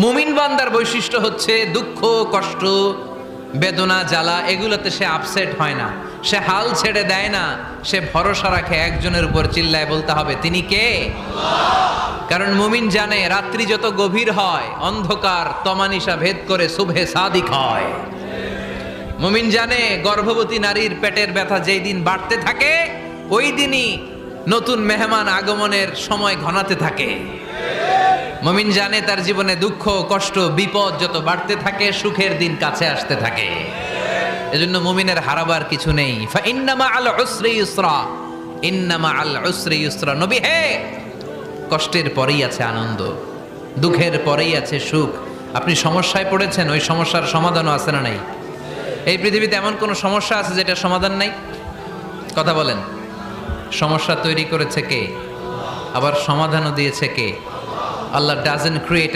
মুমিন বান্দার বৈশিষ্ট্য হচ্ছে দুঃখ কষ্ট বেদনা জ্বালা এগুলোতে সে আপসেট হয় না, সে হাল ছেড়ে দেয় না, সে ভরসা রাখে একজনের উপর, চিল্লায় বলতে হবে তিনি কে? কারণ মুমিন জানে রাত্রি যত গভীর হয় অন্ধকার তমানিসা ভেদ করে সুবহে সাদিক হয়। মুমিন জানে গর্ভবতী নারীর পেটের ব্যথা যেই দিন বাড়তে থাকে ওই দিনই নতুন মেহমান আগমনের সময় ঘনাতে থাকে। মুমিন জানে তার জীবনে দুঃখ কষ্ট বিপদ যত বাড়তে থাকে সুখের দিন কাছে আসতে থাকে। এজন্য মুমিনের হারাবার কিছু নেই। ফা ইন্নামা আল উসরি ইউসরা, ইন্নামা আল উসরি ইউসরা। নবী হে, কষ্টের পরেই আছে আনন্দ, দুঃখের পরেই আছে সুখ। আপনি সমস্যায় পড়েছেন, ওই সমস্যার সমাধানও আছে না নাই? এই পৃথিবীতে এমন কোন সমস্যা আছে যেটা সমাধান নাই? কথা বলেন। সমস্যা তৈরি করেছে কে? আবার সমাধানও দিয়েছে কে? আল্লাহ ডাজন্ট ক্রিয়েট